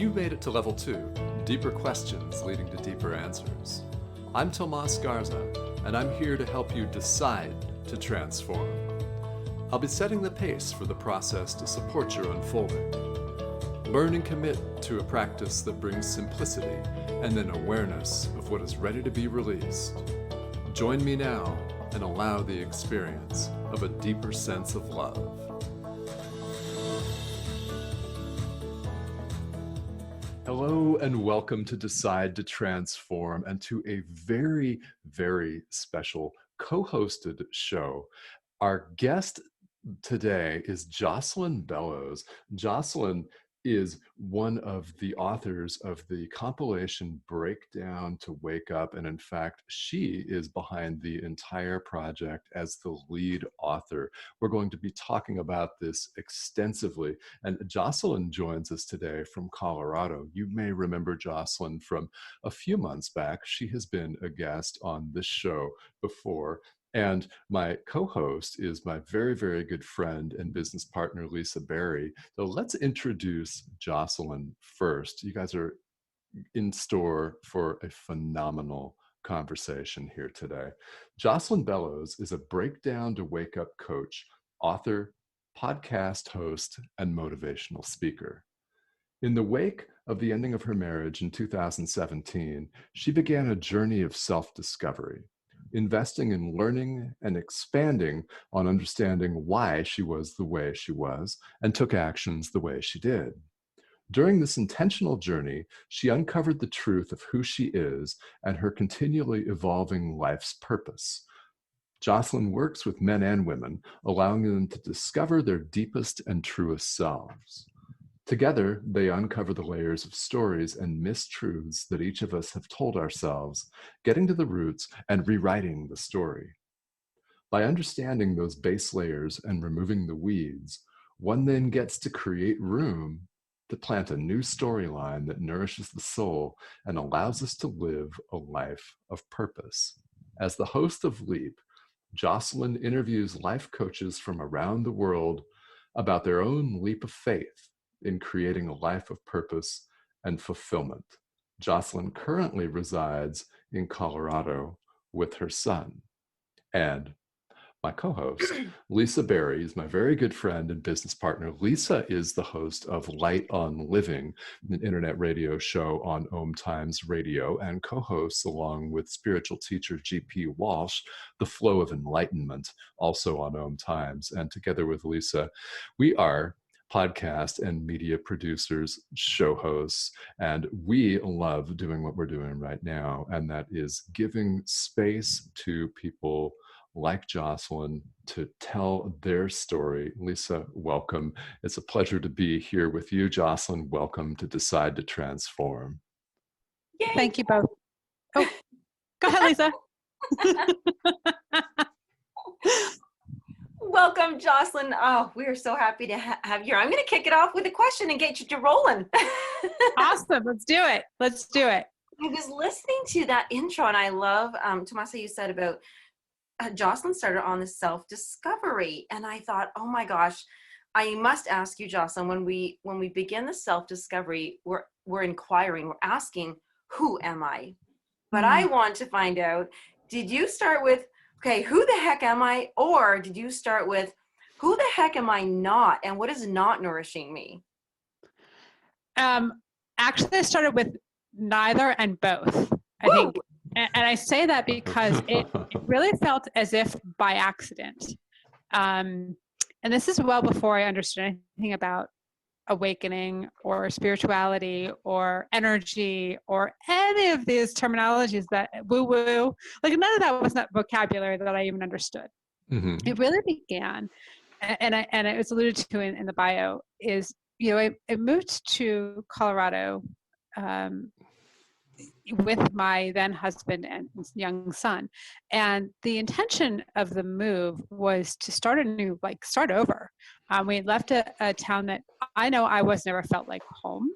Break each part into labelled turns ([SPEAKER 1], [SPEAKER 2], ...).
[SPEAKER 1] You made it to level 2, deeper questions leading to deeper answers. I'm Tomas Garza, and I'm here to help you decide to transform. I'll be setting the pace for the process to support your unfolding. Learn and commit to a practice that brings simplicity and then awareness of what is ready to be released. Join me now and allow the experience of a deeper sense of love. Hello and welcome to Decide to Transform and to a very, very special co-hosted show. Our guest today is Jocelyn Bellows. Jocelyn is one of the authors of the compilation Breakdown to Wake Up. And in fact, she is behind the entire project as the lead author. We're going to be talking about this extensively. And Jocelyn joins us today from Colorado. You may remember Jocelyn from a few months back. She has been a guest on this show before. And my co-host is my very, very good friend and business partner, Lisa Berry. So let's introduce Jocelyn first. You guys are in store for a phenomenal conversation here today. Jocelyn Bellows is a Breakdown to Wake Up coach, author, podcast host, and motivational speaker. In the wake of the ending of her marriage in 2017, she began a journey of self-discovery, investing in learning and expanding on understanding why she was the way she was and took actions the way she did. During this intentional journey, she uncovered the truth of who she is and her continually evolving life's purpose. Jocelyn works with men and women, allowing them to discover their deepest and truest selves. Together, they uncover the layers of stories and mistruths that each of us have told ourselves, getting to the roots and rewriting the story. By understanding those base layers and removing the weeds, one then gets to create room to plant a new storyline that nourishes the soul and allows us to live a life of purpose. As the host of Leap, Jocelyn interviews life coaches from around the world about their own leap of faith in creating a life of purpose and fulfillment. Jocelyn currently resides in Colorado with her son. And my co-host, Lisa Berry, is my very good friend and business partner. Lisa is the host of Light on Living, an internet radio show on Om Times Radio, and co-hosts along with spiritual teacher G.P. Walsh, The Flow of Enlightenment, also on Om Times. And together with Lisa, we are podcast and media producers, show hosts, and we love doing what we're doing right now, and that is giving space to people like Jocelyn to tell their story. Lisa, welcome. It's a pleasure to be here with you. Jocelyn, welcome to Decide to Transform.
[SPEAKER 2] Yay. Thank you both. Oh, go ahead, Lisa.
[SPEAKER 3] Welcome, Jocelyn. Oh, we are so happy to have you here. I'm going to kick it off with a question and get you to rolling.
[SPEAKER 2] Awesome. Let's do it. Let's do it.
[SPEAKER 3] I was listening to that intro, and I love, Tomasa, you said about Jocelyn started on the self-discovery. And I thought, oh my gosh, I must ask you, Jocelyn, when we begin the self-discovery, we're inquiring, we're asking, who am I? But I want to find out, did you start with, okay, who the heck am I? Or did you start with, who the heck am I not? And what is not nourishing me?
[SPEAKER 2] Actually, I started with neither and both, I think. And I say that because it really felt as if by accident. And this is well before I understood anything about awakening or spirituality or energy or any of these terminologies that woo-woo, like none of that was not vocabulary that I even understood. Mm-hmm. It really began, and it was alluded to in the bio, is, I moved to Colorado with my then husband and young son. And the intention of the move was to start over. We had left a town that I know I never felt like home.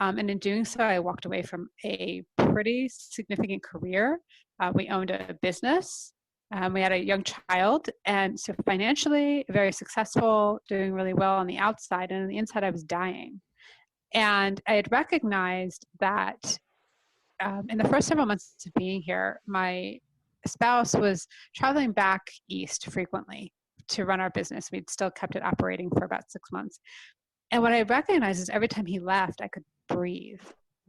[SPEAKER 2] And in doing so, I walked away from a pretty significant career. We owned a business. We had a young child. And so financially, very successful, doing really well on the outside. And on the inside, I was dying. And I had recognized that in the first several months of being here, my spouse was traveling back east frequently to run our business. We'd still kept it operating for about 6 months. And what I recognized is every time he left, I could breathe.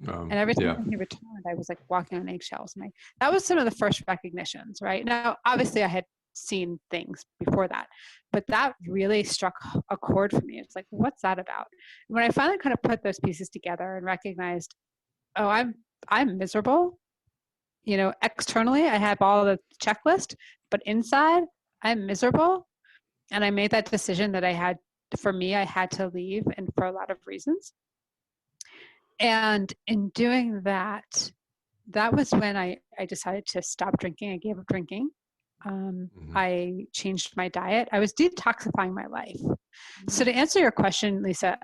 [SPEAKER 2] And every
[SPEAKER 1] Yeah.
[SPEAKER 2] time he returned, I was like walking on eggshells. And that was some of the first recognitions, right? Now, obviously, I had seen things before that, but that really struck a chord for me. It's like, what's that about? And when I finally kind of put those pieces together and recognized, oh, I'm miserable. You know, externally, I have all the checklist, but inside, I'm miserable. And I made that decision that I had to leave, and for a lot of reasons. And in doing that, that was when I decided to stop drinking. I gave up drinking. I changed my diet. I was detoxifying my life. So to answer your question, Lisa,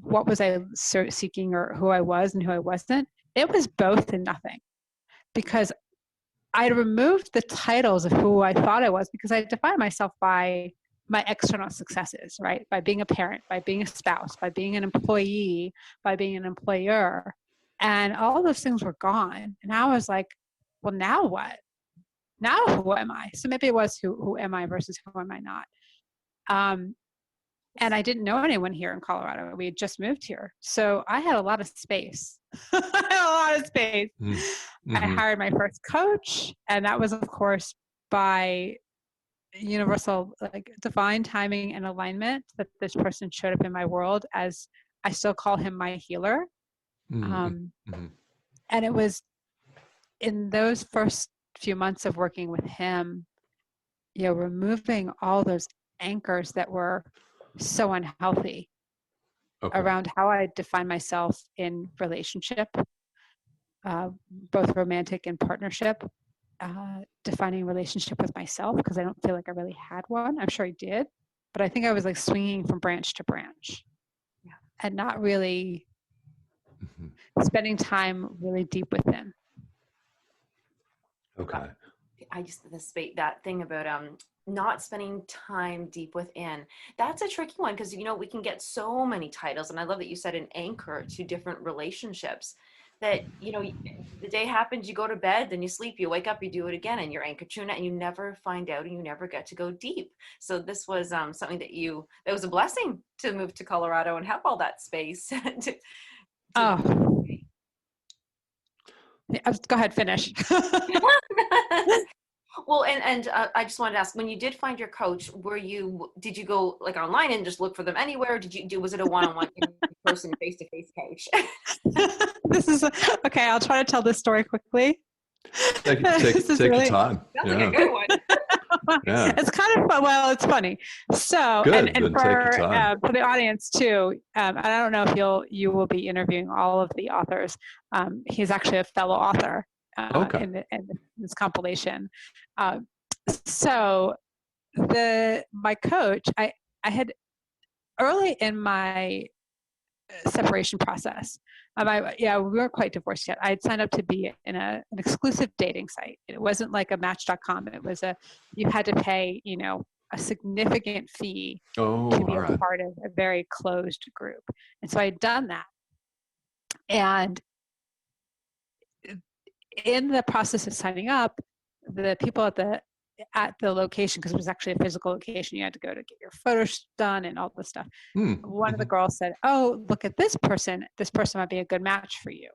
[SPEAKER 2] what was I seeking, or who I was and who I wasn't? It was both and nothing, because I removed the titles of who I thought I was, because I defined myself by my external successes, right? By being a parent, by being a spouse, by being an employee, by being an employer. And all those things were gone. And I was like, well, now what? Now who am I? So maybe it was who am I versus who am I not? And I didn't know anyone here in Colorado. We had just moved here. So I had a lot of space. I had a lot of space.
[SPEAKER 1] Mm-hmm.
[SPEAKER 2] I hired my first coach, and that was, of course, by universal, like, divine timing and alignment, that this person showed up in my world, as I still call him my healer. And it was in those first few months of working with him, removing all those anchors that were so unhealthy around how I define myself in relationship, both romantic and partnership, defining relationship with myself, because I don't feel like I really had one. I'm sure I did, but I think I was like swinging from branch to branch, and not really spending time really deep within.
[SPEAKER 1] Okay.
[SPEAKER 3] I just that thing about not spending time deep within. That's a tricky one, because we can get so many titles, and I love that you said an anchor to different relationships. That the day happens, you go to bed, then you sleep, you wake up, you do it again, and you're anchored to it, and you never find out, and you never get to go deep. So this was something that was a blessing to move to Colorado and have all that space.
[SPEAKER 2] Go ahead, finish.
[SPEAKER 3] Well, and I just wanted to ask, when you did find your coach, did you go like online and just look for them anywhere? Was it a one-on-one in-person face-to-face coach?
[SPEAKER 2] This is okay. I'll try to tell this story quickly.
[SPEAKER 1] Take your time.
[SPEAKER 3] That's like a good one.
[SPEAKER 2] Yeah. It's kind of fun. Well, it's funny. So,
[SPEAKER 1] good.
[SPEAKER 2] and for the audience too, I don't know if you will be interviewing all of the authors. He's actually a fellow author in this compilation. So my coach, I had early in my separation process. We weren't quite divorced yet. I had signed up to be in an exclusive dating site. It wasn't like a Match.com. It was you had to pay, a significant fee to be a part of a very closed group. And so I had done that. And in the process of signing up, the people at the location, because it was actually a physical location, you had to go to get your photos done and all this stuff. One of the girls said, "Oh, look at this person. This person might be a good match for you."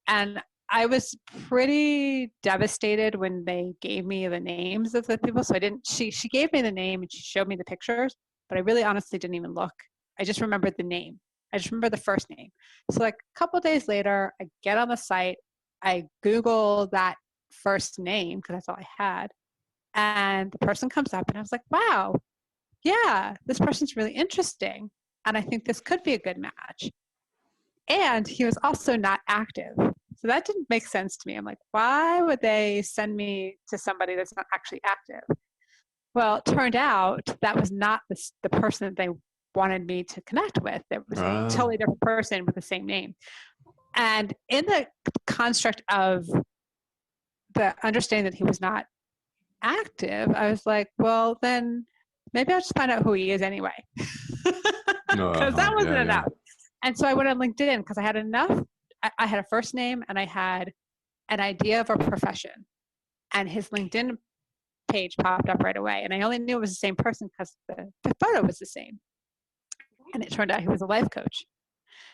[SPEAKER 2] And I was pretty devastated when they gave me the names of the people. So I didn't, she gave me the name and she showed me the pictures, but I really honestly didn't even look. I just remembered the name. I just remember the first name. So like a couple of days later, I get on the site, I Google that first name because that's all I had. And the person comes up and I was like, wow, yeah, this person's really interesting. And I think this could be a good match. And he was also not active. So that didn't make sense to me. I'm like, why would they send me to somebody that's not actually active? Well, it turned out that was not the person that they wanted me to connect with. It was a totally different person with the same name. And in the construct of the understanding that he was not active, I was like, well, then maybe I'll just find out who he is anyway. Because that wasn't enough. And so I went on LinkedIn because I had enough. I had a first name and I had an idea of a profession. And his LinkedIn page popped up right away. And I only knew it was the same person because the photo was the same. And it turned out he was a life coach.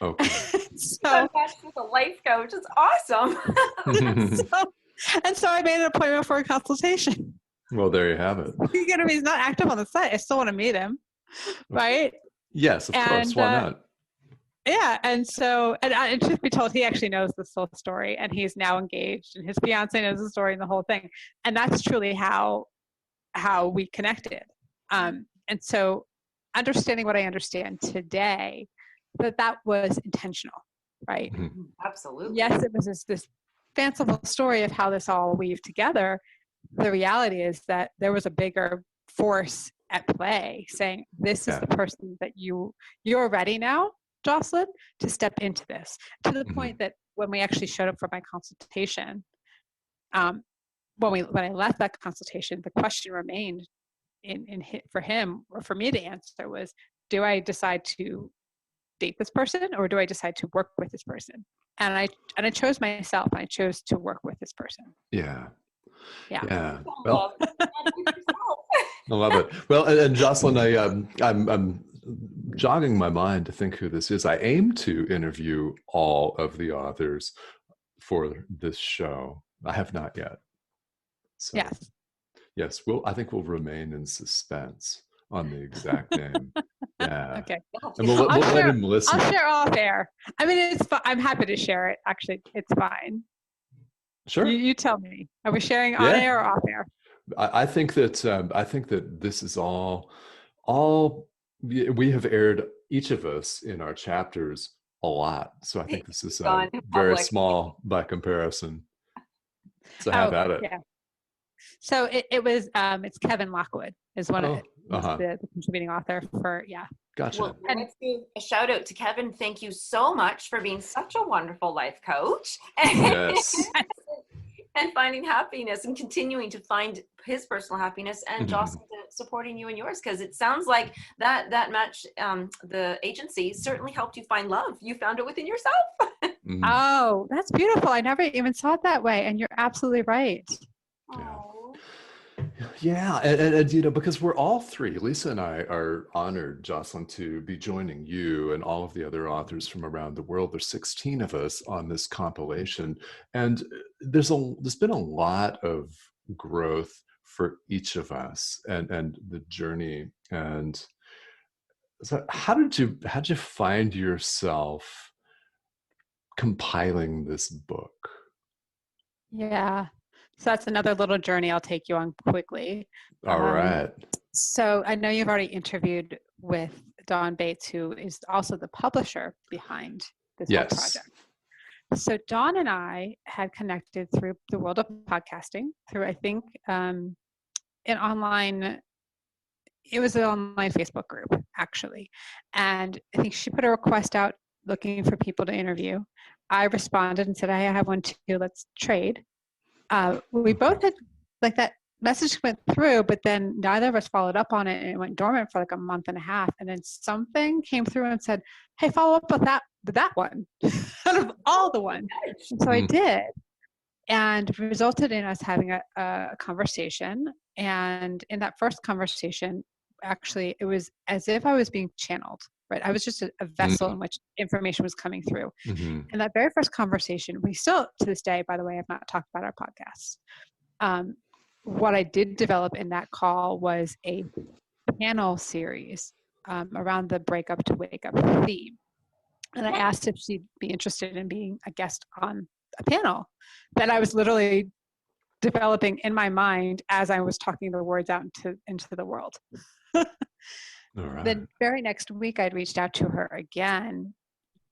[SPEAKER 1] Okay.
[SPEAKER 3] So matched with a life coach. It's awesome.
[SPEAKER 2] so I made an appointment for a consultation.
[SPEAKER 1] Well, there you have it.
[SPEAKER 2] He's not active on the site. I still want to meet him, right?
[SPEAKER 1] Yes, of course. Why not?
[SPEAKER 2] Yeah, and so, and truth be told, he actually knows this whole story, and he's now engaged, and his fiance knows the story and the whole thing, and that's truly how we connected. And so, understanding what I understand today, that was intentional, right?
[SPEAKER 1] Mm-hmm.
[SPEAKER 3] Absolutely.
[SPEAKER 2] Yes, it was this fanciful story of how this all weaved together. The reality is that there was a bigger force at play saying, this is the person that you're ready now, Jocelyn, to step into this, to the point that when we actually showed up for my consultation, when I left that consultation, the question remained for him or for me to answer was, do I decide to date this person or do I decide to work with this person? And I chose myself. I chose to work with this person.
[SPEAKER 1] Yeah.
[SPEAKER 2] Yeah.
[SPEAKER 1] Well, I love it. Well, and Jocelyn, I'm jogging my mind to think who this is. I aim to interview all of the authors for this show. I have not yet. So, yes. I think we'll remain in suspense on the exact name. Yeah.
[SPEAKER 2] Okay.
[SPEAKER 1] And we'll let him listen.
[SPEAKER 2] I'll share off air. I mean, I'm happy to share it. Actually, it's fine.
[SPEAKER 1] Sure.
[SPEAKER 2] You tell me. Are we sharing on air or off air?
[SPEAKER 1] I think that this is all we have aired, each of us in our chapters, a lot. So I think this is very small by comparison. So have at it.
[SPEAKER 2] Yeah. So it was it's Kevin Lockwood is one of the contributing author for
[SPEAKER 1] Gotcha.
[SPEAKER 3] Well, let's give a shout out to Kevin. Thank you so much for being such a wonderful life coach.
[SPEAKER 1] Yes.
[SPEAKER 3] And finding happiness and continuing to find his personal happiness, and Jocelyn supporting you and yours, because it sounds like that match, the agency certainly helped you find love. You found it within yourself.
[SPEAKER 2] Oh, that's beautiful. I never even saw it that way, and you're absolutely right.
[SPEAKER 1] Yeah, and because we're all three, Lisa and I are honored, Jocelyn, to be joining you and all of the other authors from around the world. There's 16 of us on this compilation, and there's been a lot of growth for each of us, and the journey. And so, how did you find yourself compiling this book?
[SPEAKER 2] Yeah. So that's another little journey I'll take you on quickly.
[SPEAKER 1] All right.
[SPEAKER 2] So I know you've already interviewed with Dawn Bates, who is also the publisher behind this whole project. So Dawn and I had connected through the world of podcasting, through, I think, it was an online Facebook group, actually. And I think she put a request out looking for people to interview. I responded and said, I have one too, let's trade. We both had, like, that message went through, but then neither of us followed up on it, and it went dormant for like a month and a half. And then something came through and said, hey, follow up with that one out of all the ones. And so I did, and it resulted in us having a conversation. And in that first conversation, actually, it was as if I was being channeled. Right, I was just a vessel in which information was coming through. In that very first conversation, we still, to this day, by the way, have not talked about our podcast. What I did develop in that call was a panel series around the breakup to wake up theme. And I asked if she'd be interested in being a guest on a panel that I was literally developing in my mind as I was talking the words out into the world.
[SPEAKER 1] Right.
[SPEAKER 2] The very next week, I'd reached out to her again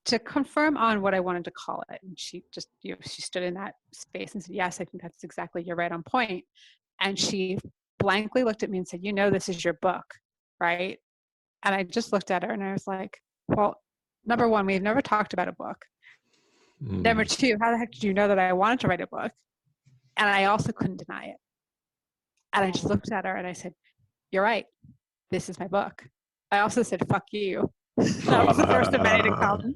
[SPEAKER 2] to confirm on what I wanted to call it. And she just, she stood in that space and said, yes, I think that's exactly, you're right on point. And she blankly looked at me and said, this is your book, right? And I just looked at her and I was like, well, number one, we've never talked about a book. Number two, how the heck did you know that I wanted to write a book? And I also couldn't deny it. And I just looked at her and I said, you're right. This is my book. I also said, fuck you. That was the first of many to come.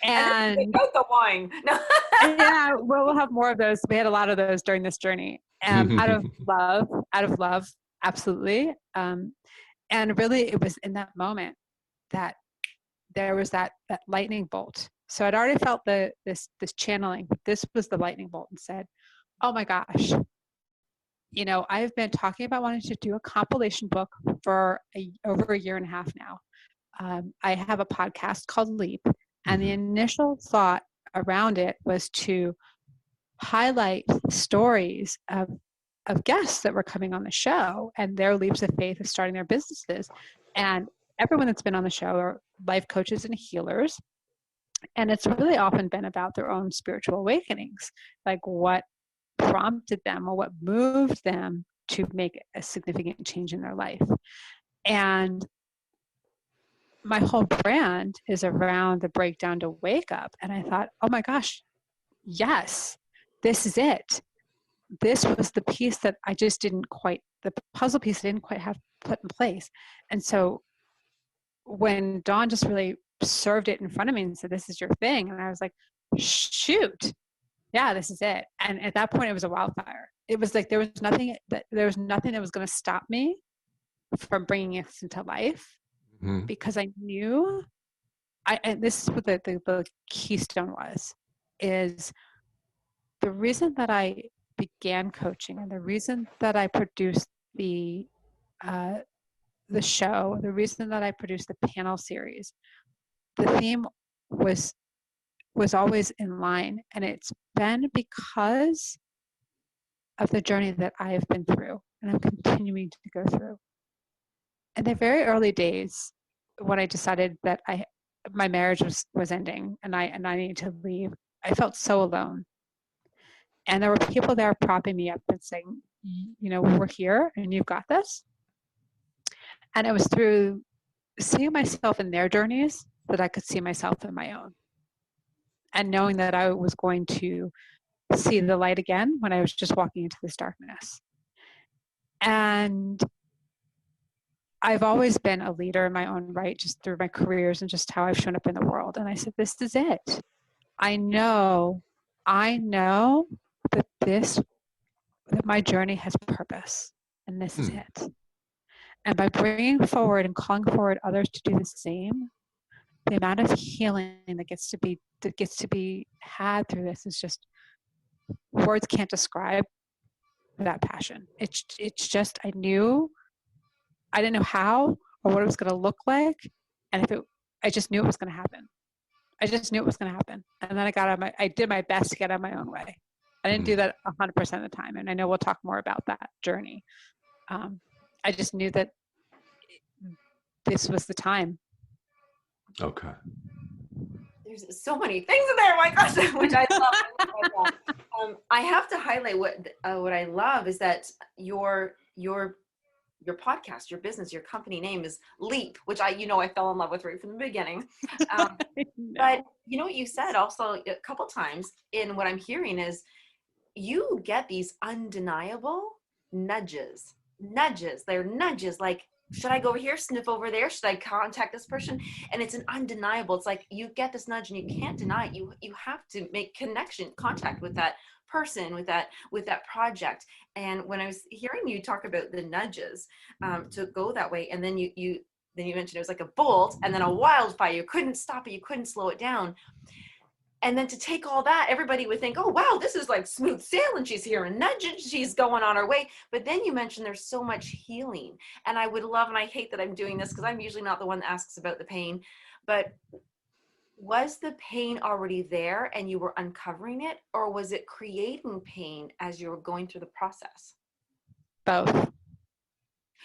[SPEAKER 2] And
[SPEAKER 3] without the wine. No.
[SPEAKER 2] yeah, we'll have more of those. We had a lot of those during this journey. Out of love, absolutely. And really, it was in that moment that there was that lightning bolt. So I'd already felt this channeling, but this was the lightning bolt, and said, "Oh my gosh, I've been talking about wanting to do a compilation book for over a year and a half now. I have a podcast called Leap, and the initial thought around it was to highlight stories of guests that were coming on the show and their leaps of faith of starting their businesses. And everyone that's been on the show are life coaches and healers. And it's really often been about their own spiritual awakenings, like what prompted them or what moved them to make a significant change in their life. And my whole brand is around the breakdown to wake up. And I thought, oh my gosh, yes, this is it. This was the piece that I just didn't quite, the puzzle piece I didn't quite have put in place. And so when Dawn just really served it in front of me and said, this is your thing. And I was like, shoot, yeah, this is it. And at that point it was a wildfire. It was like, there was nothing that was going to stop me from bringing it into life, because I knew and this is what the keystone is the reason that I began coaching and the reason that I produced the show, the reason that I produced the panel series, the theme was always in line. And it's been because of the journey that I have been through and I'm continuing to go through. In the very early days, when I decided that my marriage was ending and I needed to leave, I felt so alone. And there were people there propping me up and saying, we're here and you've got this. And it was through seeing myself in their journeys that I could see myself in my own. And knowing that I was going to see the light again when I was just walking into this darkness. And I've always been a leader in my own right, just through my careers and just how I've shown up in the world. And I said, this is it. I know that my journey has purpose, and this is it. And by bringing forward and calling forward others to do the same, the amount of healing that gets to be had through this is just, words can't describe that passion. It's just, I didn't know how or what it was going to look like, and I just knew it was going to happen. I just knew it was going to happen, and then I did my best to get out of my own way. I didn't do that 100% of the time, and I know we'll talk more about that journey. I just knew that this was the time.
[SPEAKER 1] Okay.
[SPEAKER 3] There's so many things in there, my gosh, which I love. I have to highlight what I love is that your podcast, your business, your company name is Leap, which I fell in love with right from the beginning. But what you said also a couple times in what I'm hearing is you get these undeniable nudges. They're nudges like, should I go over here, sniff over there? Should I contact this person? And it's an undeniable. It's like you get this nudge and you can't deny it. You have to make contact with that person, with that project. And when I was hearing you talk about the nudges to go that way, and then you mentioned it was like a bolt and then a wildfire. You couldn't stop it. You couldn't slow it down. And then to take all that, everybody would think, oh, wow, this is like smooth sailing. She's here and nudging. She's going on her way. But then you mentioned there's so much healing. And I would love, and I hate that I'm doing this because I'm usually not the one that asks about the pain, but was the pain already there and you were uncovering it, or was it creating pain as you were going through the process?
[SPEAKER 2] Both.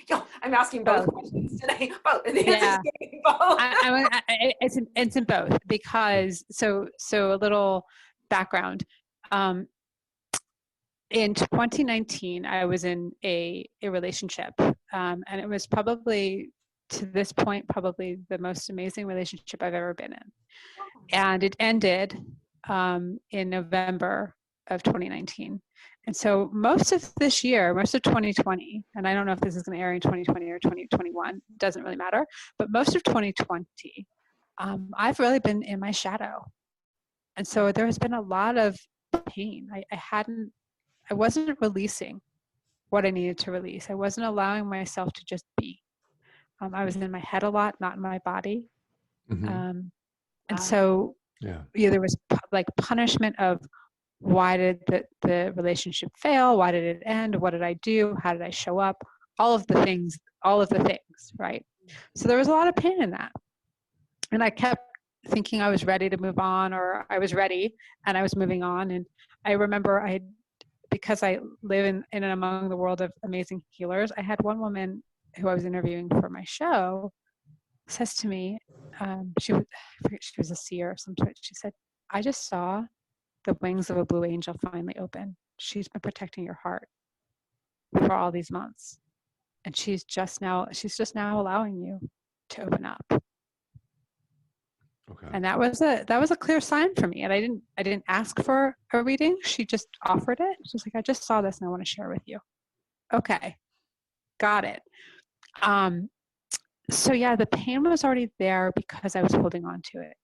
[SPEAKER 3] Yo, I'm asking both questions today. Both.
[SPEAKER 2] Yeah.
[SPEAKER 3] Both.
[SPEAKER 2] It's in both, because so a little background. In 2019, I was in a relationship, and it was probably to this point probably the most amazing relationship I've ever been in, and it ended in November of 2019. And so most of this year, most of 2020, and I don't know if this is going to air in 2020 or 2021, doesn't really matter, but most of 2020, I've really been in my shadow. And so there has been a lot of pain. I wasn't releasing what I needed to release. I wasn't allowing myself to just be. I was in my head a lot, not in my body.
[SPEAKER 1] Mm-hmm.
[SPEAKER 2] And so
[SPEAKER 1] Yeah.
[SPEAKER 2] there was like punishment of, why did the relationship fail? Why did it end? What did I do? How did I show up? All of the things, right? So there was a lot of pain in that. And I kept thinking I was ready to move on, or I was ready and I was moving on. And I remember because I live in and among the world of amazing healers, I had one woman who I was interviewing for my show says to me, I forget, she was a seer of some sort. She said, I just saw the wings of a blue angel finally open. She's been protecting your heart for all these months. And she's just now allowing you to open up.
[SPEAKER 1] Okay.
[SPEAKER 2] And that was a clear sign for me. And I didn't ask for a reading. She just offered it. She's like, I just saw this and I want to share with you. Okay. Got it. So yeah, the pain was already there because I was holding on to it.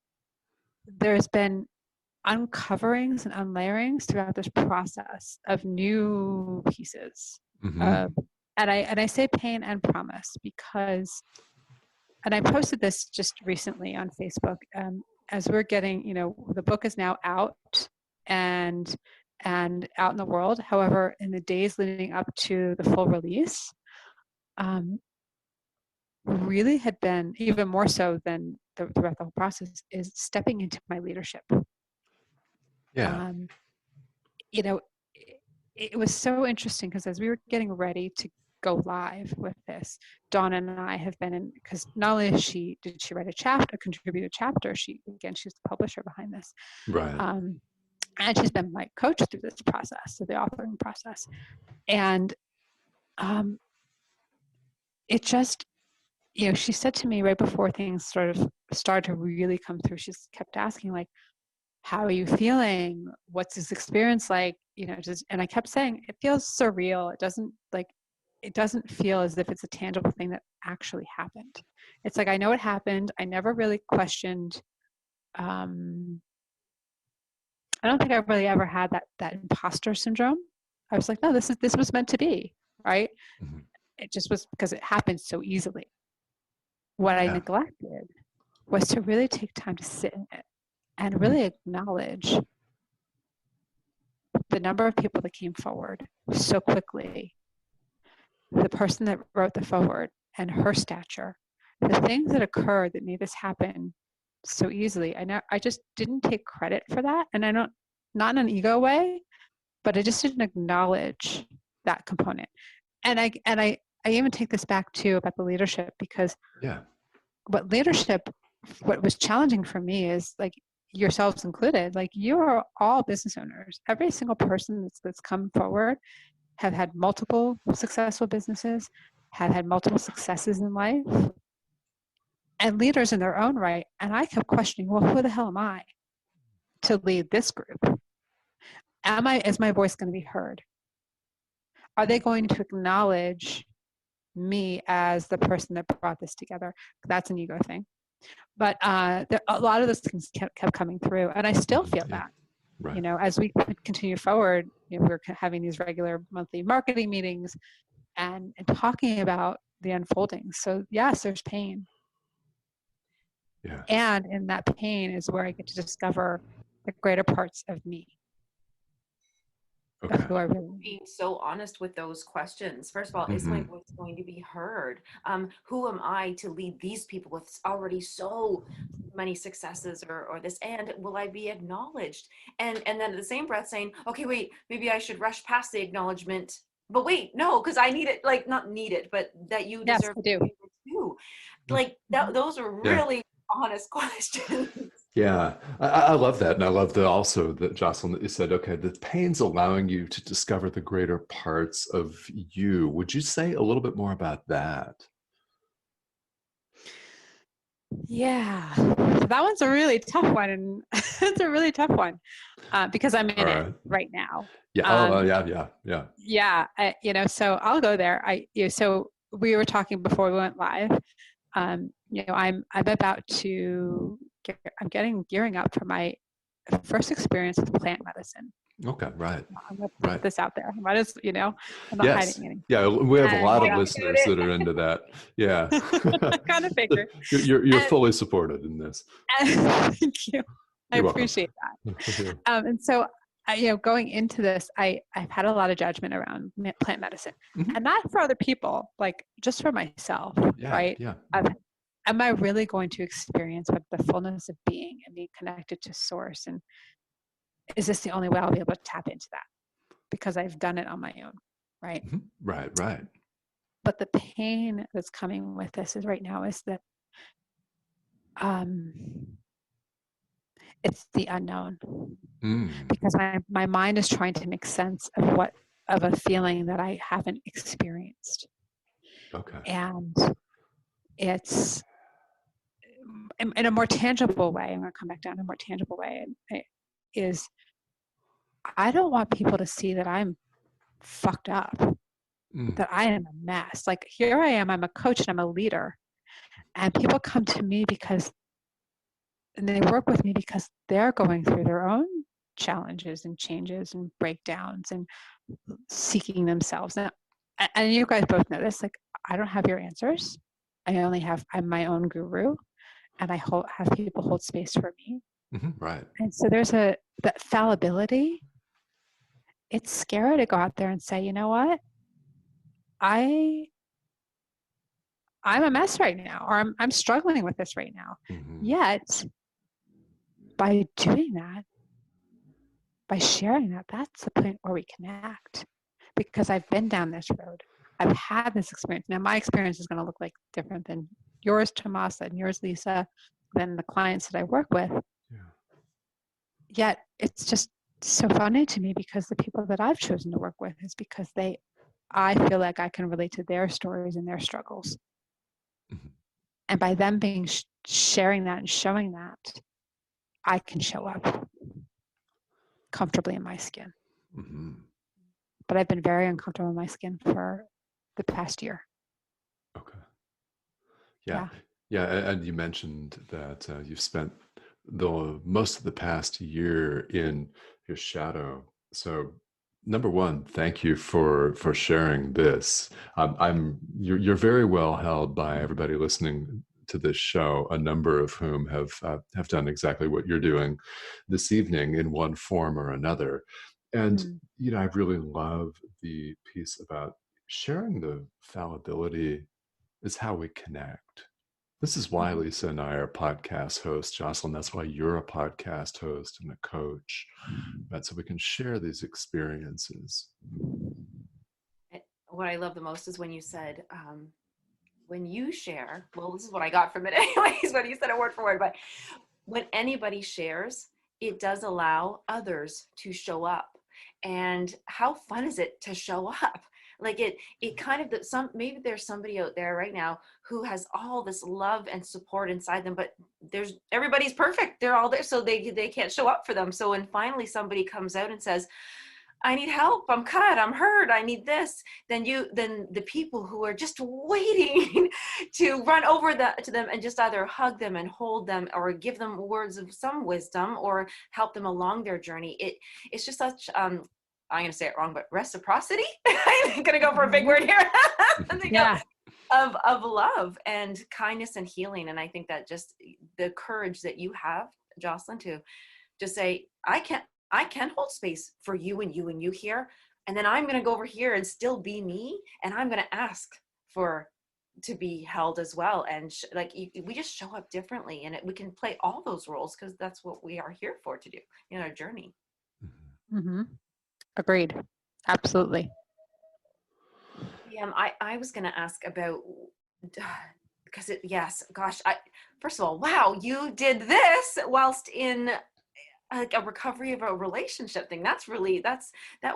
[SPEAKER 2] There's been uncoverings and unlayerings throughout this process of new pieces.
[SPEAKER 1] Mm-hmm.
[SPEAKER 2] And I say pain and promise because, and I posted this just recently on Facebook, as we're getting, the book is now out and out in the world. However, in the days leading up to the full release, really had been, even more so than throughout the whole process, is stepping into my leadership.
[SPEAKER 1] Yeah.
[SPEAKER 2] It was so interesting because as we were getting ready to go live with this, Dawn and I have been in, because not only did she write contribute a chapter, she's the publisher behind this.
[SPEAKER 1] Right.
[SPEAKER 2] And she's been my coach through this process, through the authoring process. And it just, she said to me right before things sort of started to really come through, she kept asking, like, how are you feeling? What's this experience like? And I kept saying, it feels surreal. It doesn't feel as if it's a tangible thing that actually happened. It's like, I know it happened. I never really questioned. I don't think I really ever had that imposter syndrome. I was like, no, this was meant to be, right?
[SPEAKER 1] Mm-hmm.
[SPEAKER 2] It just was because it happened so easily. What I neglected was to really take time to sit in it and really acknowledge the number of people that came forward so quickly, the person that wrote the foreword and her stature, the things that occurred that made this happen so easily. I just didn't take credit for that. And not in an ego way, but I just didn't acknowledge that component. And I even take this back too about the leadership, because what was challenging for me is, like, yourselves included, like, you are all business owners. Every single person that's come forward have had multiple successful businesses, have had multiple successes in life, and leaders in their own right. And I kept questioning, well, who the hell am I to lead this group? Is my voice going to be heard? Are they going to acknowledge me as the person that brought this together? That's an ego thing. But a lot of those things kept coming through, and I still feel that. Right. As we continue forward, we're having these regular monthly marketing meetings and talking about the unfolding. So yes, there's pain. Yeah. And in that pain is where I get to discover the greater parts of me.
[SPEAKER 3] Okay. Who I really being so honest with those questions. First of all, is my voice going to be heard? Who am I to lead these people with already so many successes or this? And will I be acknowledged? And then at the same breath saying, okay, wait, maybe I should rush past the acknowledgement. But wait, no, because I need it, like, not need it, but that you deserve
[SPEAKER 2] it
[SPEAKER 3] too. Like those are really honest questions.
[SPEAKER 1] Yeah, I love that. And I love also that, Jocelyn, that you said, okay, the pain's allowing you to discover the greater parts of you. Would you say a little bit more about that?
[SPEAKER 2] Yeah, that one's a really tough one. And it's a really tough one because I'm in it right now.
[SPEAKER 1] Yeah.
[SPEAKER 2] Yeah. So I'll go there. So we were talking before we went live. I'm about to gearing up for my first experience with plant medicine.
[SPEAKER 1] Okay, right.
[SPEAKER 2] I'm going to put this out there. Might as, I'm not hiding
[SPEAKER 1] Yes.
[SPEAKER 2] anything.
[SPEAKER 1] Yeah, we have a lot of
[SPEAKER 3] And-
[SPEAKER 1] listeners that are into that. Yeah.
[SPEAKER 2] Kind of figure.
[SPEAKER 1] You're fully supported in this.
[SPEAKER 2] Thank you. I
[SPEAKER 1] You're
[SPEAKER 2] appreciate
[SPEAKER 1] welcome.
[SPEAKER 2] that. And so, going into this, I've had a lot of judgment around plant medicine,
[SPEAKER 1] Mhm.
[SPEAKER 2] and not for other people, like just for myself,
[SPEAKER 1] Yeah,
[SPEAKER 2] right?
[SPEAKER 1] yeah.
[SPEAKER 2] Am I really going to experience what the fullness of being and being connected to source? And is this the only way I'll be able to tap into that? Because I've done it on my own, right?
[SPEAKER 1] Mhm. Right.
[SPEAKER 2] But the pain that's coming with this is right now is that it's the unknown. Because my mind is trying to make sense of a feeling that I haven't experienced.
[SPEAKER 1] Okay.
[SPEAKER 2] And it's in a more tangible way. I'm going to come back down in a more tangible way. Is I don't want people to see that I'm fucked up, that I am a mess. Like here I am, I'm a coach and I'm a leader. And people come to me and they work with me because they're going through their own challenges and changes and breakdowns and seeking themselves. Now, and you guys both know this, like I don't have your answers. I'm my own guru, and I have people hold space for me.
[SPEAKER 1] Right.
[SPEAKER 2] And so there's that fallibility. It's scary to go out there and say, you know what? I'm a mess right now, or I'm struggling with this right now. Yet, by doing that, by sharing that, that's the point where we connect. Because I've been down this road. I've had this experience. Now, my experience is going to look like different than yours, Tomasa, and yours, Lisa, than the clients that I work with.
[SPEAKER 1] Yeah.
[SPEAKER 2] Yet, it's just so funny to me because the people that I've chosen to work with is because I feel like I can relate to their stories and their struggles. And by them being sharing that and showing that, I can show up comfortably in my skin. But I've been very uncomfortable in my skin for the past year.
[SPEAKER 1] Okay. Yeah. And you mentioned that you've spent the most of the past year in your shadow. So, number one, thank you for sharing this. You're very well held by everybody listening to this show, a number of whom have done exactly what you're doing this evening in one form or another. And I really love the piece about sharing the fallibility is how we connect. This is why Lisa and I are podcast hosts, Jocelyn. That's why you're a podcast host and a coach, right? So we can share these experiences.
[SPEAKER 3] What I love the most is when you said, when you share, well, this is what I got from it anyways, when you said it word for word, but when anybody shares, it does allow others to show up. And how fun is it to show up? Like it kind of, maybe there's somebody out there right now who has all this love and support inside them, but everybody's perfect. They're all there. So they can't show up for them. So when finally somebody comes out and says, I need help, I'm cut, I'm hurt, I need this, then the people who are just waiting to run over to them and just either hug them and hold them or give them words of some wisdom or help them along their journey. It's just such I'm going to say it wrong, but reciprocity. I'm going to go for a big word here.
[SPEAKER 2] Yeah.
[SPEAKER 3] Of love and kindness and healing. And I think that just the courage that you have, Jocelyn, to just say, I can hold space for you and you and you here. And then I'm going to go over here and still be me. And I'm going to ask to be held as well. And we just show up differently, and we can play all those roles because that's what we are here for, to do in our journey.
[SPEAKER 2] Agreed. Absolutely.
[SPEAKER 3] Yeah, I was going to ask about, because first of all, wow, you did this whilst in a recovery of a relationship thing. That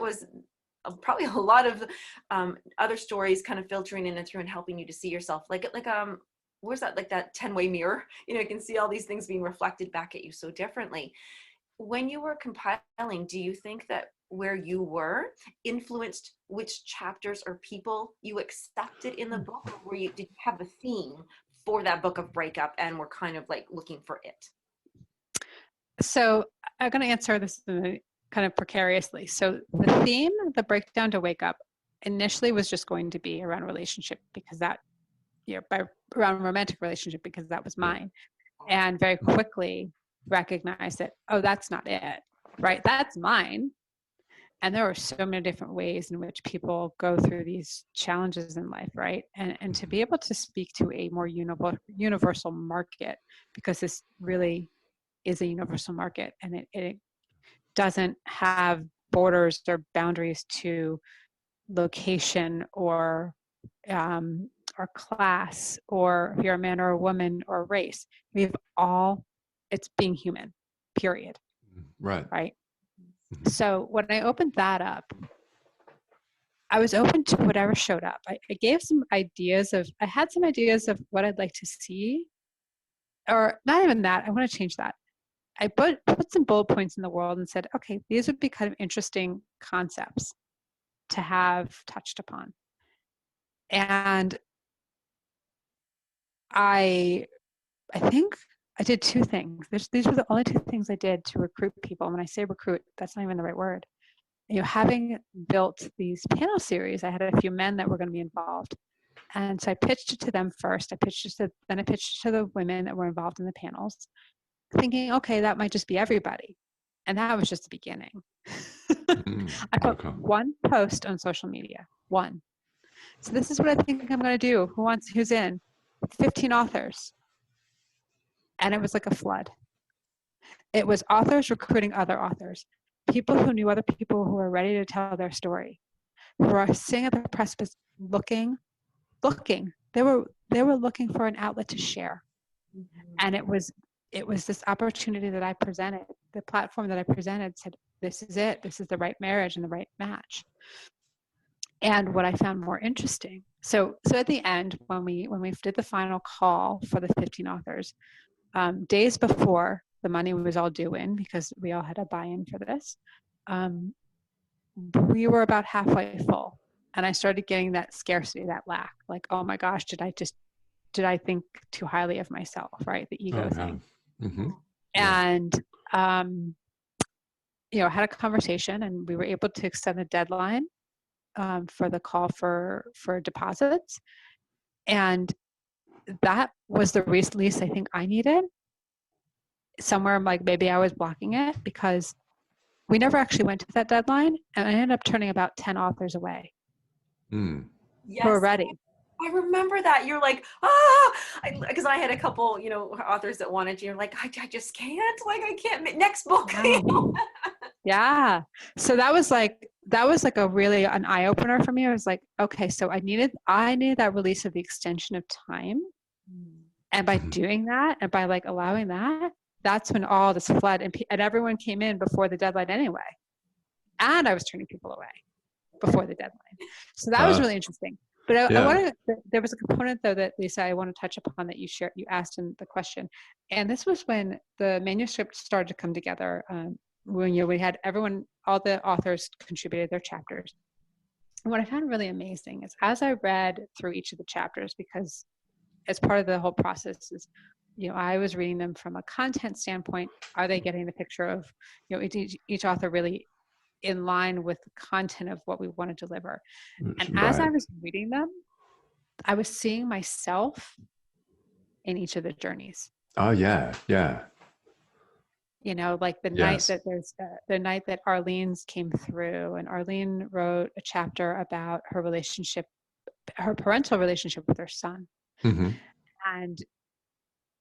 [SPEAKER 3] was probably a lot of other stories kind of filtering in and through and helping you to see yourself where's that, like that 10-way mirror, you can see all these things being reflected back at you so differently. When you were compiling, do you think that where you were influenced which chapters or people you accepted in the book, or did you have a theme for that book of breakup and were kind of like looking for it?
[SPEAKER 2] So I'm going to answer this kind of precariously. So the theme, the breakdown to wake up, initially was just going to be around relationship because that, around romantic relationship because that was mine. And very quickly recognized that, oh, that's not it, right? That's mine. And there are so many different ways in which people go through these challenges in life, right? And to be able to speak to a more universal market, because this really is a universal market, and it doesn't have borders or boundaries to location or class, or if you're a man or a woman or race. We've all, it's being human, period.
[SPEAKER 1] Right.
[SPEAKER 2] Right. So when I opened that up, I was open to whatever showed up. I gave some ideas I had some ideas of what I'd like to see, or not even that. I want to change that. I put some bullet points in the world and said, okay, these would be kind of interesting concepts to have touched upon. And I think I did two things. These were the only two things I did to recruit people. And when I say recruit, that's not even the right word. Having built these panel series, I had a few men that were going to be involved. And so I pitched it to them first. Then I pitched it to the women that were involved in the panels, thinking, okay, that might just be everybody. And that was just the beginning. I put one post on social media, one. So this is what I think I'm going to do. Who's in? 15 authors. And it was like a flood. It was authors recruiting other authors, people who knew other people who were ready to tell their story, who are sitting at the precipice looking. They were looking for an outlet to share. And it was this opportunity that I presented, the platform that I presented said, this is it. This is the right marriage and the right match. And what I found more interesting, so at the end, when we did the final call for the 15 authors, days before the money was all due in, because we all had a buy-in for this, we were about halfway full. And I started getting that scarcity, that lack, like, oh my gosh, did I think too highly of myself, right? The ego thing.
[SPEAKER 1] Mm-hmm.
[SPEAKER 2] And, had a conversation, and we were able to extend the deadline for the call for deposits. And that was the release I think I needed. Somewhere like maybe I was blocking it, because we never actually went to that deadline, and I ended up turning about 10 authors away who were ready.
[SPEAKER 3] I remember that. You're like, because I had a couple, authors that wanted you. You're like, I just can't. Like, I can't. Next book.
[SPEAKER 2] Yeah. So that was like a really an eye opener for me. I was like, okay, so I needed that release of the extension of time, and by doing that, and by like allowing that, that's when all this flood and everyone came in before the deadline anyway, and I was turning people away before the deadline. So that was really interesting. But I wanted, there was a component though that, Lisa, I want to touch upon that you asked in the question. And this was when the manuscript started to come together, when we had all the authors contributed their chapters. And what I found really amazing is, as I read through each of the chapters, because as part of the whole process is, I was reading them from a content standpoint. Are they getting the picture of, each author really in line with the content of what we want to deliver? And as I was reading them, I was seeing myself in each of the journeys.
[SPEAKER 1] Oh yeah.
[SPEAKER 2] Like the night that the night that Arlene's came through, and Arlene wrote a chapter about her parental relationship with her son.
[SPEAKER 1] Mm-hmm.
[SPEAKER 2] And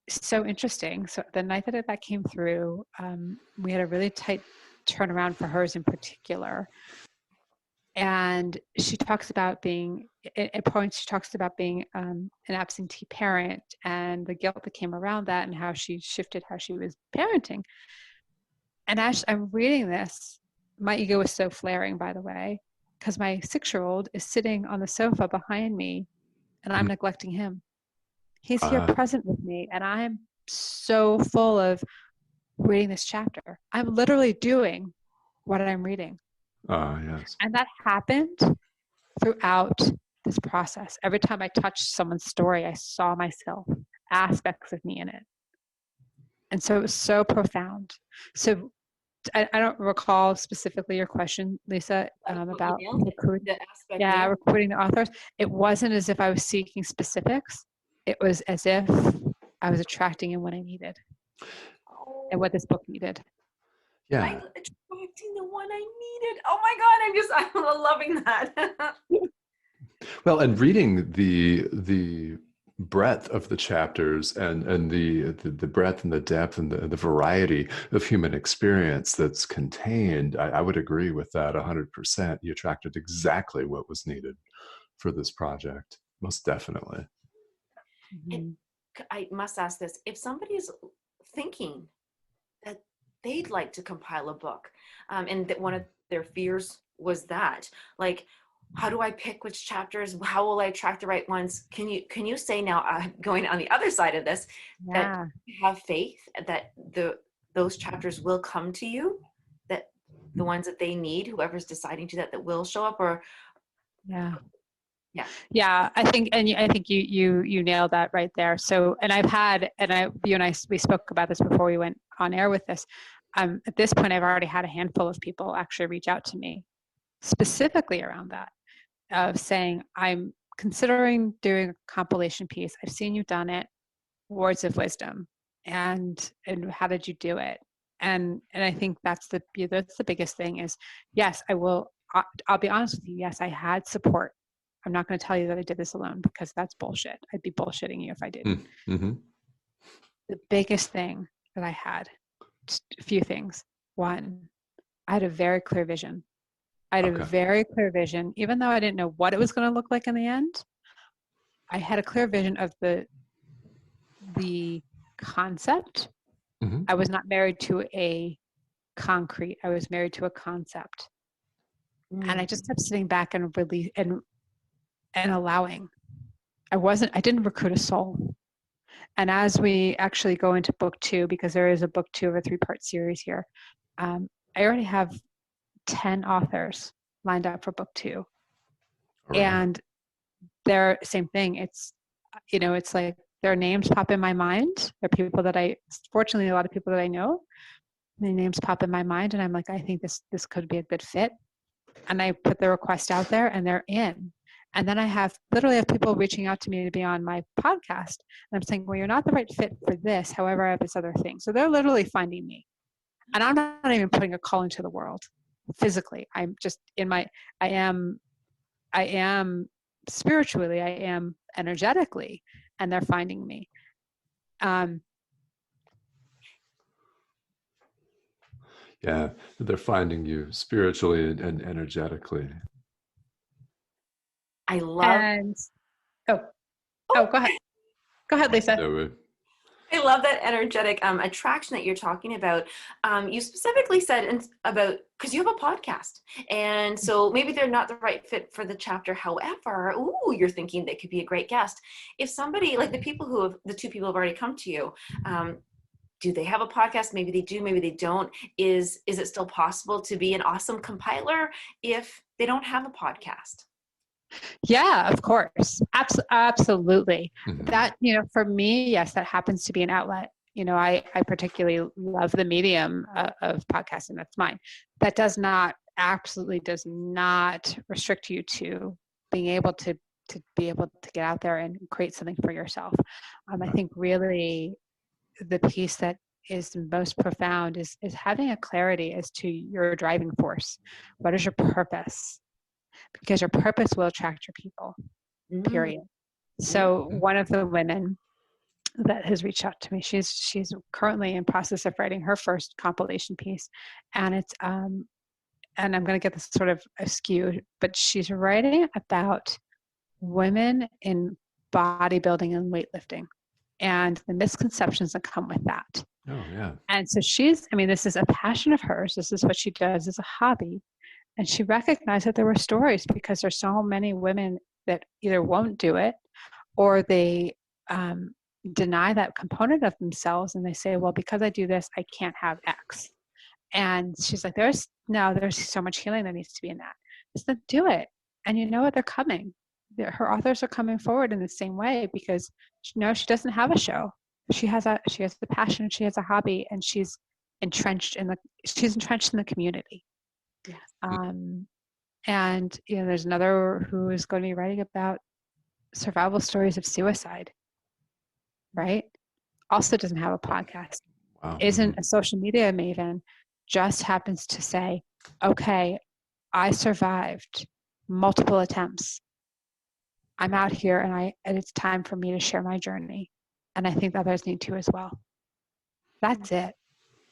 [SPEAKER 2] so interesting. So the night that came through, we had a really tight turnaround for hers in particular. And she talks about being, at points she talks about being an absentee parent, and the guilt that came around that, and how she shifted how she was parenting. And as I'm reading this, my ego is so flaring, by the way, because my 6-year-old is sitting on the sofa behind me, and I'm neglecting him. He's here present with me, and I'm so full of reading this chapter. I'm literally doing what I'm reading.
[SPEAKER 1] Yes.
[SPEAKER 2] And that happened throughout this process. Every time I touched someone's story, I saw myself, aspects of me in it. And so it was so profound. So I don't recall specifically your question, Lisa, about
[SPEAKER 3] the aspect.
[SPEAKER 2] recruiting the authors. It wasn't as if I was seeking specifics. It was as if I was attracting in what I needed and what this book needed.
[SPEAKER 1] Yeah.
[SPEAKER 3] Attracting the one I needed. Oh my God, I'm loving that.
[SPEAKER 1] Well, and reading the breadth of the chapters and the breadth and the depth and the variety of human experience that's contained, I would agree with that 100%. You attracted exactly what was needed for this project, most definitely.
[SPEAKER 3] Mm-hmm. I must ask this: if somebody is thinking that they'd like to compile a book, and that one of their fears was that, like, how do I pick which chapters? How will I attract the right ones? Can you say now, going on the other side of this, that you have faith that those chapters will come to you, that the ones that they need, whoever's deciding to that will show up? Or
[SPEAKER 2] yeah, I think you nailed that right there. So, and you and I we spoke about this before we went on air with this. At this point, I've already had a handful of people actually reach out to me specifically around that, of saying, I'm considering doing a compilation piece. I've seen you've done it, words of wisdom, and how did you do it? And I think that's the biggest thing is, yes, I will. I'll be honest with you. Yes, I had support. I'm not going to tell you that I did this alone, because that's bullshit. I'd be bullshitting you if I didn't.
[SPEAKER 1] Mm-hmm.
[SPEAKER 2] The biggest thing that I had, just a few things. One, I had a very clear vision. I had a very clear vision, even though I didn't know what it was going to look like in the end. I had a clear vision of the concept.
[SPEAKER 1] Mm-hmm.
[SPEAKER 2] I was not married to a concrete. I was married to a concept. And I just kept sitting back and really and allowing. I didn't recruit a soul. And as we actually go into book 2, because there is a book 2 of a 3-part series here, I already have 10 authors lined up for book 2. Right. And they're same thing. It's, it's like their names pop in my mind. They're people that fortunately, a lot of people that I know, their names pop in my mind, and I'm like, I think this could be a good fit. And I put the request out there, and they're in. And then I literally have people reaching out to me to be on my podcast. And I'm saying, well, you're not the right fit for this. However, I have this other thing. So they're literally finding me. And I'm not even putting a call into the world physically. I'm just I am spiritually, I am energetically, and they're finding me.
[SPEAKER 1] Yeah, they're finding you spiritually and energetically.
[SPEAKER 3] I love.
[SPEAKER 2] And go ahead. Go ahead, Lisa.
[SPEAKER 3] I love that energetic attraction that you're talking about. You specifically said about, because you have a podcast, and so maybe they're not the right fit for the chapter. However, you're thinking they could be a great guest. If somebody, like the two people who have already come to you, do they have a podcast? Maybe they do, maybe they don't. Is it still possible to be an awesome compiler if they don't have a podcast?
[SPEAKER 2] Yeah, of course. Absolutely. Mm-hmm. That, for me, yes, that happens to be an outlet. I particularly love the medium of podcasting. That's mine. That absolutely does not restrict you to being able to be able to get out there and create something for yourself. I think really the piece that is most profound is having a clarity as to your driving force. What is your purpose? Because your purpose will attract your people, period. So one of the women that has reached out to me, she's currently in process of writing her first compilation piece. And it's, and I'm going to get this sort of askew, but she's writing about women in bodybuilding and weightlifting and the misconceptions that come with that.
[SPEAKER 1] Oh, yeah.
[SPEAKER 2] And so this is a passion of hers. This is what she does as a hobby. And she recognized that there were stories, because there's so many women that either won't do it or they deny that component of themselves. And they say, well, because I do this, I can't have X. And she's like, there's so much healing that needs to be in that. Just do it. And you know what? They're coming. Her authors are coming forward in the same way, because she doesn't have a show. She has the passion, she has a hobby, and she's entrenched in the community.
[SPEAKER 3] Yes.
[SPEAKER 2] And there's another who is going to be writing about survival stories of suicide, right? Also doesn't have a podcast,
[SPEAKER 1] Wow.
[SPEAKER 2] isn't a social media maven, just happens to say, okay, I survived multiple attempts. I'm out here and it's time for me to share my journey. And I think others need to as well. That's it.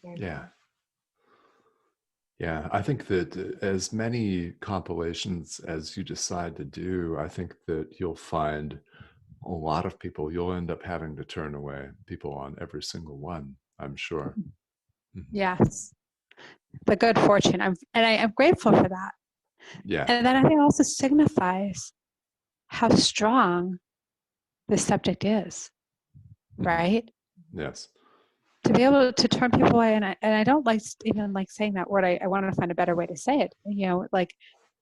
[SPEAKER 1] Yeah. Yeah, I think that as many compilations as you decide to do, I think that you'll find a lot of people you'll end up having to turn away, people on every single one, I'm sure. Mm-hmm.
[SPEAKER 2] Yes. The good fortune. I'm grateful for that.
[SPEAKER 1] Yeah.
[SPEAKER 2] And then I think it also signifies how strong this subject is, right?
[SPEAKER 1] Yes.
[SPEAKER 2] To be able to turn people away, and I don't even like saying that word. I want to find a better way to say it. Like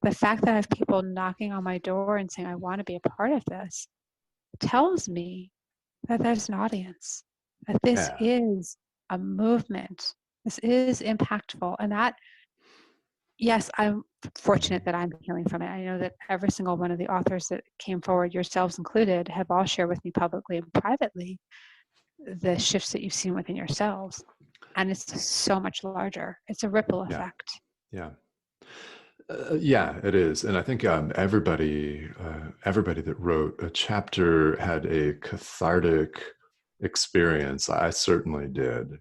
[SPEAKER 2] the fact that I have people knocking on my door and saying, I want to be a part of this, tells me that there's an audience, that this is a movement. This is impactful. And that, yes, I'm fortunate that I'm healing from it. I know that every single one of the authors that came forward, yourselves included, have all shared with me publicly and privately the shifts that you've seen within yourselves. And it's so much larger. It's a ripple effect.
[SPEAKER 1] Yeah. Yeah, it is. And I think everybody that wrote a chapter had a cathartic experience. I certainly did.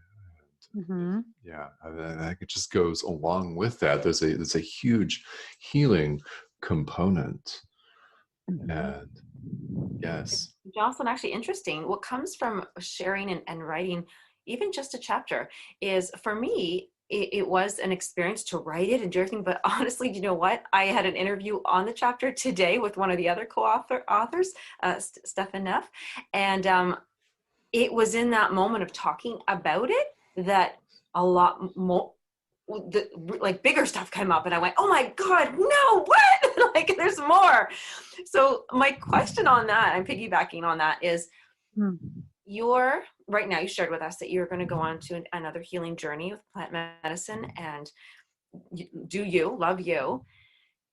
[SPEAKER 2] Mm-hmm.
[SPEAKER 1] Yeah, I think it just goes along with that. There's a huge healing component.
[SPEAKER 2] Mm-hmm.
[SPEAKER 1] And yes.
[SPEAKER 3] Jocelyn, actually interesting. What comes from sharing and writing, even just a chapter, is for me, it was an experience to write it and do everything. But honestly, you know what? I had an interview on the chapter today with one of the other authors, Stefan Neff. And it was in that moment of talking about it that a lot more, like bigger stuff came up, and I went, oh my God, no, what? Like there's more. So my question on that, I'm piggybacking on that, is right now you shared with us that you're going to go on to another healing journey with plant medicine and love you.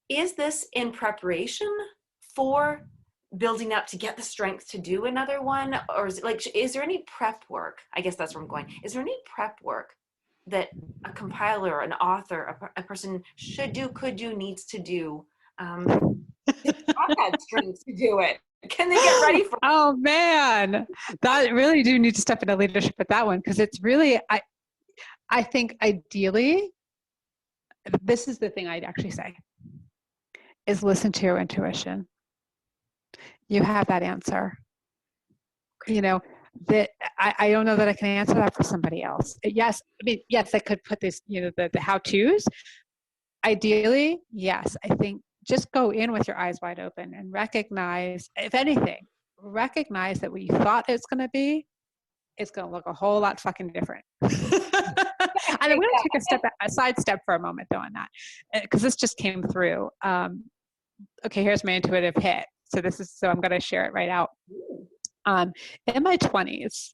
[SPEAKER 3] Is this in preparation for building up to get the strength to do another one? Or is there any prep work? I guess that's where I'm going. Is there any prep work that a compiler, an author, a person should do, could do, needs to do? Had strength to do it. Can they get ready for it?
[SPEAKER 2] Oh man, that really do need to step into leadership at that one, because it's really, I think ideally, this is the thing I'd actually say, is listen to your intuition. You have that answer. That I don't know that I can answer that for somebody else. Yes, I could put this, the how-tos. Ideally, yes, I think just go in with your eyes wide open and recognize, if anything, that what you thought it's going to be, it's going to look a whole lot fucking different. And I'm going to take a side step for a moment though on that, because this just came through. Okay, here's my intuitive hit. So I'm going to share it right out. In my 20s,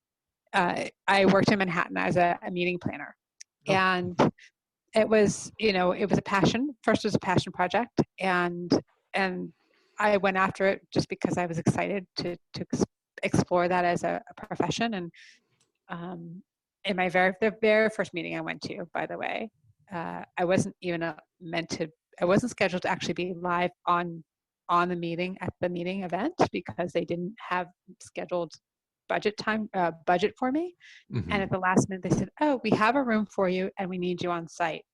[SPEAKER 2] I worked in Manhattan as a meeting planner. Oh. And it was a passion. First, it was a passion project. And I went after it just because I was excited to explore that as a profession. And in my the very first meeting I went to, by the way, I wasn't even I wasn't scheduled to actually be live on the meeting at the meeting event, because they didn't have scheduled budget for me. Mm-hmm. And at the last minute they said, oh, we have a room for you and we need you on site.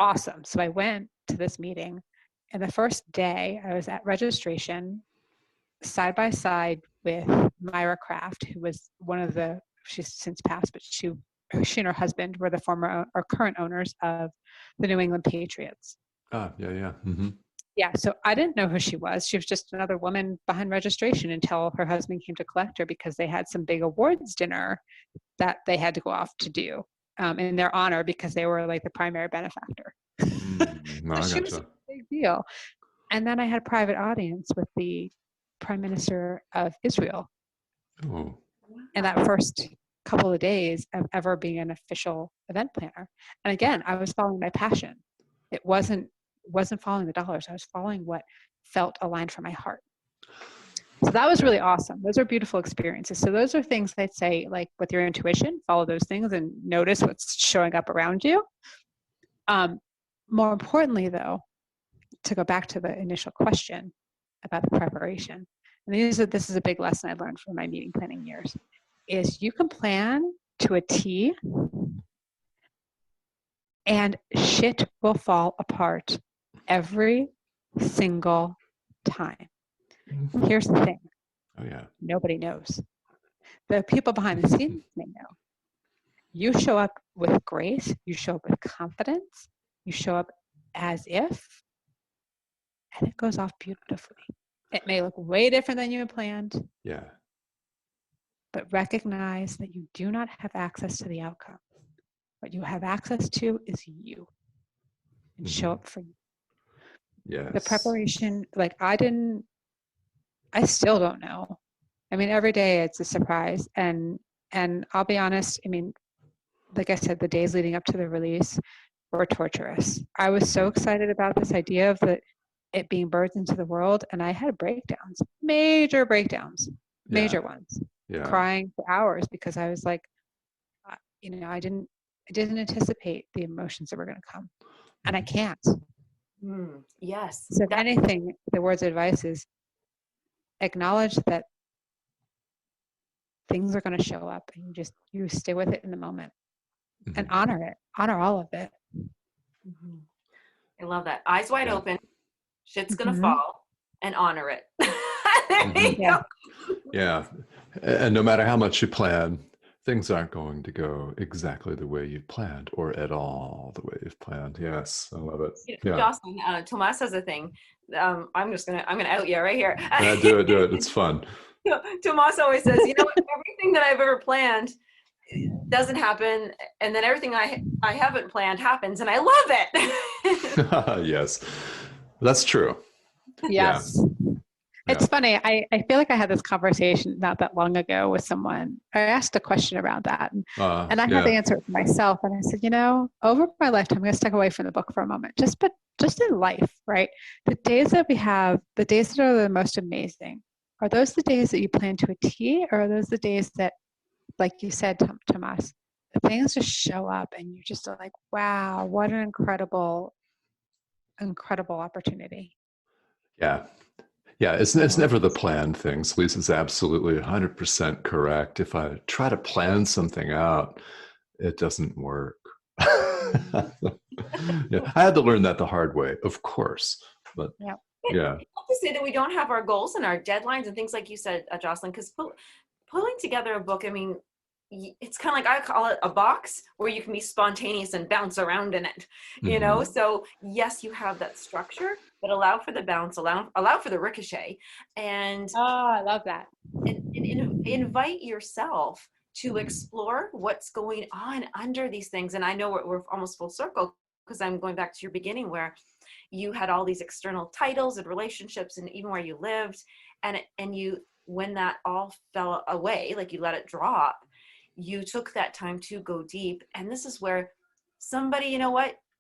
[SPEAKER 2] Awesome. So I went to this meeting, and the first day I was at registration side by side with Myra Kraft, who was she's since passed, but she and her husband were the former or current owners of the New England Patriots.
[SPEAKER 1] Yeah. Mm-hmm.
[SPEAKER 2] Yeah, so I didn't know who she was. She was just another woman behind registration until her husband came to collect her, because they had some big awards dinner that they had to go off to do in their honor, because they were like the primary benefactor. So she was a big deal. And then I had a private audience with the Prime Minister of Israel.
[SPEAKER 1] Oh.
[SPEAKER 2] And that first couple of days of ever being an official event planner. And again, I was following my passion. It wasn't following the dollars. I was following what felt aligned for my heart. So that was really awesome. Those are beautiful experiences. So those are things I'd say, like with your intuition, follow those things and notice what's showing up around you. More importantly, though, to go back to the initial question about the preparation, and this is a big lesson I learned from my meeting planning years, is you can plan to a T and shit will fall apart every single time. Here's the thing.
[SPEAKER 1] Oh, yeah.
[SPEAKER 2] Nobody knows. The people behind the scenes may know. You show up with grace. You show up with confidence. You show up as if, and it goes off beautifully. It may look way different than you had planned.
[SPEAKER 1] Yeah.
[SPEAKER 2] But recognize that you do not have access to the outcome. What you have access to is you. And show up for you.
[SPEAKER 1] Yes.
[SPEAKER 2] The preparation, like I still don't know. I mean, every day it's a surprise. And I'll be honest, I mean, like I said, the days leading up to the release were torturous. I was so excited about this idea of it being birthed into the world, and I had breakdowns, major breakdowns, major ones, crying for hours because I was like, I didn't anticipate the emotions that were going to come, and I can't.
[SPEAKER 3] Yes.
[SPEAKER 2] So if anything, the words of advice is acknowledge that things are going to show up, and you stay with it in the moment, and honor it, honor all of it.
[SPEAKER 3] I love that. Eyes wide open, shit's going to fall, and honor it.
[SPEAKER 1] Yeah. And no matter how much you plan, things aren't going to go exactly the way you've planned, or at all the way you've planned. Yes, I love it. Yeah.
[SPEAKER 3] Jocelyn, Tomas has a thing. I'm gonna out you right here.
[SPEAKER 1] Do it. It's fun.
[SPEAKER 3] Tomas always says, everything that I've ever planned doesn't happen, and then everything I haven't planned happens, and I love it.
[SPEAKER 1] Yes, that's true.
[SPEAKER 2] Yes. It's funny. I feel like I had this conversation not that long ago with someone. I asked a question around that, and I had to answer it for myself. And I said, over my lifetime, I'm going to step away from the book for a moment. But just in life, right? The days that we have, the days that are the most amazing, are those the days that you plan to a T, or are those the days that, like you said, Tomas, the things just show up, and you're just like, wow, what an incredible opportunity.
[SPEAKER 1] Yeah. Yeah, it's never the planned things. Lisa's absolutely 100% correct. If I try to plan something out, it doesn't work. I had to learn that the hard way, of course. But
[SPEAKER 3] Not to say that we don't have our goals and our deadlines and things like you said, Jocelyn, because pulling together a book, I mean, it's kind of like, I call it a box where you can be spontaneous and bounce around in it, So yes, you have that structure, but allow for the bounce, allow for the ricochet, and
[SPEAKER 2] I love that.
[SPEAKER 3] And invite yourself to explore what's going on under these things. And I know we're almost full circle, because I'm going back to your beginning where you had all these external titles and relationships, and even where you lived, and you, when that all fell away, like you let it drop, you took that time to go deep. And this is where somebody,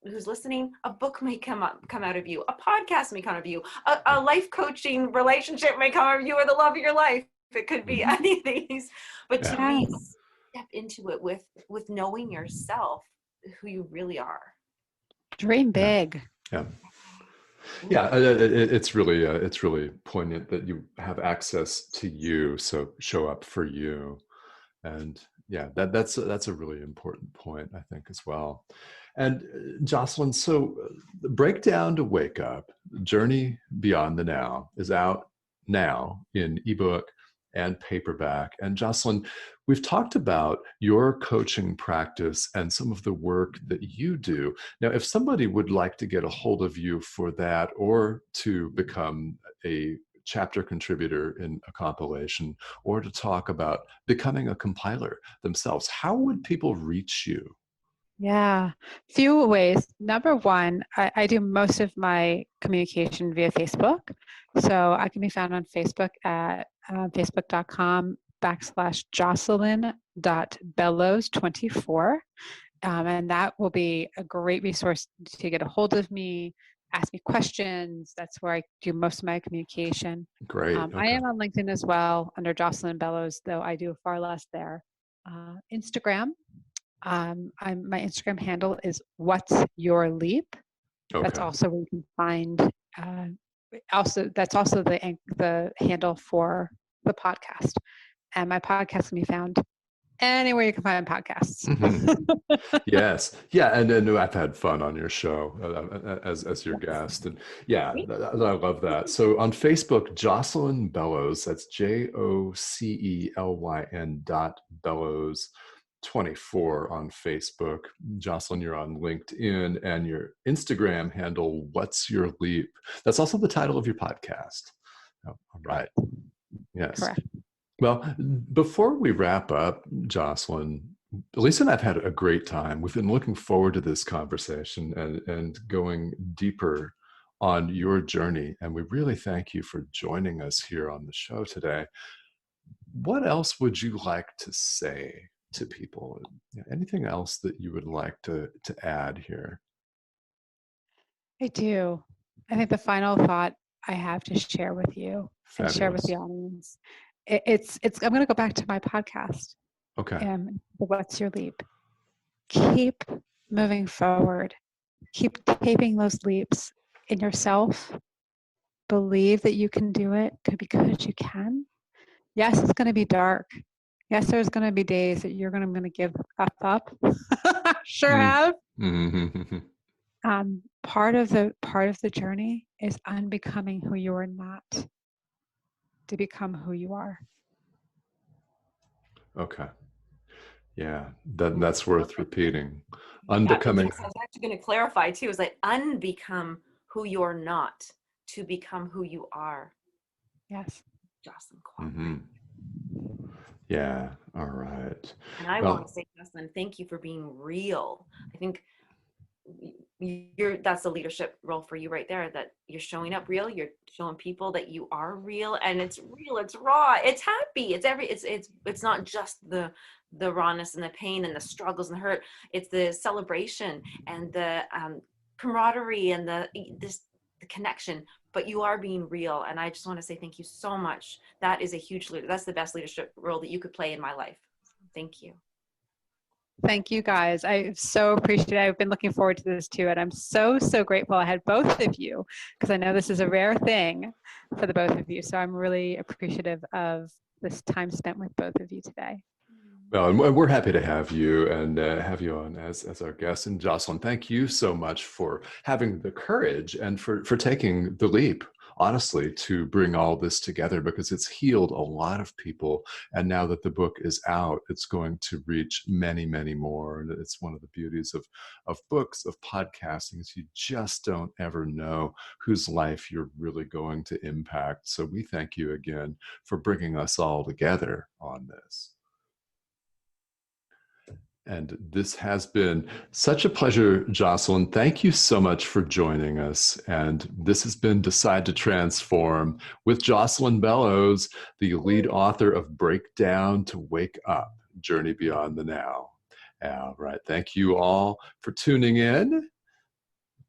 [SPEAKER 3] who's listening, a book may come out of you, a podcast may come out of you, a life coaching relationship may come out of you, or the love of your life. It could be any of these, but to be step into it with knowing yourself, who you really are.
[SPEAKER 2] Dream big.
[SPEAKER 1] It's really poignant that you have access to you, so show up for you. And that's a really important point, I think, as well. And Jocelyn, so Breakdown to Wake Up, Journey Beyond the Now is out now in ebook and paperback. And Jocelyn, we've talked about your coaching practice and some of the work that you do. Now, if somebody would like to get a hold of you for that, or to become a chapter contributor in a compilation, or to talk about becoming a compiler themselves, how would people reach you?
[SPEAKER 2] Yeah, few ways. Number one, I do most of my communication via Facebook. So I can be found on Facebook at facebook.com/Jocelyn jocelyn.bellows24. And that will be a great resource to get a hold of me, ask me questions. That's where I do most of my communication.
[SPEAKER 1] Great.
[SPEAKER 2] I am on LinkedIn as well under Jocelyn Bellows, though I do far less there. Instagram, my Instagram handle is What's Your Leap. That's also where you can find. That's also the handle for the podcast, and my podcast can be found anywhere you can find podcasts.
[SPEAKER 1] Yes. Yeah. And then I've had fun on your show as your guest. And yeah, I love that. So on Facebook, Jocelyn Bellows, that's JOCELYN.Bellows24 on Facebook. Jocelyn, you're on LinkedIn, and your Instagram handle, What's Your Leap? That's also the title of your podcast. Oh, all right. Yes.
[SPEAKER 2] Correct.
[SPEAKER 1] Well, before we wrap up, Jocelyn, Lisa and I've had a great time. We've been looking forward to this conversation and going deeper on your journey. And we really thank you for joining us here on the show today. What else would you like to say to people? Anything else that you would like to add here?
[SPEAKER 2] I do. I think the final thought I have to share with you and share with the audience, it's I'm going to go back to my podcast.
[SPEAKER 1] Okay.
[SPEAKER 2] What's Your Leap? Keep moving forward. Keep taking those leaps in yourself. Believe that you can do it because you can. Yes, it's going to be dark. Yes, there's going to be days that you're going to give up. Sure have. Part of the journey is unbecoming who you are not to become who you are.
[SPEAKER 1] Okay. Yeah, that's worth repeating. Unbecoming.
[SPEAKER 3] I was actually going to clarify too. Is like unbecome who you're not to become who you are.
[SPEAKER 2] Yes,
[SPEAKER 3] Jocelyn.
[SPEAKER 1] Yeah. All right.
[SPEAKER 3] And I want to say, Jocelyn, thank you for being real. I think that's the leadership role for you right there, that you're showing up real, you're showing people that you are real, and it's real, it's raw, it's happy, it's not just the rawness and the pain and the struggles and the hurt. It's the celebration and the camaraderie and the connection, but you are being real. And I just want to say thank you so much. That is a huge leader. That's the best leadership role that you could play in my life. Thank you.
[SPEAKER 2] Thank you, guys. I so appreciate it. I've been looking forward to this too. And I'm so grateful I had both of you, because I know this is a rare thing for the both of you. So I'm really appreciative of this time spent with both of you today.
[SPEAKER 1] Well, and we're happy to have you and have you on as our guest. And Jocelyn, thank you so much for having the courage and for taking the leap, honestly, to bring all this together, because it's healed a lot of people. And now that the book is out, it's going to reach many, many more. And it's one of the beauties of books, of podcasting, is you just don't ever know whose life you're really going to impact. So we thank you again for bringing us all together on this. And this has been such a pleasure, Jocelyn. Thank you so much for joining us. And this has been Decide to Transform with Jocelyn Bellows, the lead author of Breakdown to Wake Up, Journey Beyond the Now. All right. Thank you all for tuning in.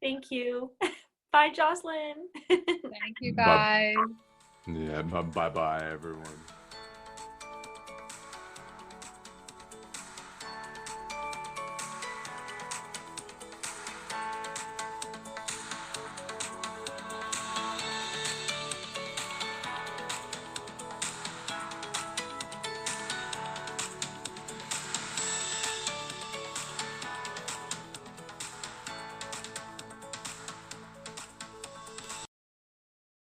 [SPEAKER 3] Thank you. Bye, Jocelyn.
[SPEAKER 2] Thank you, guys.
[SPEAKER 1] Yeah, bye-bye, everyone.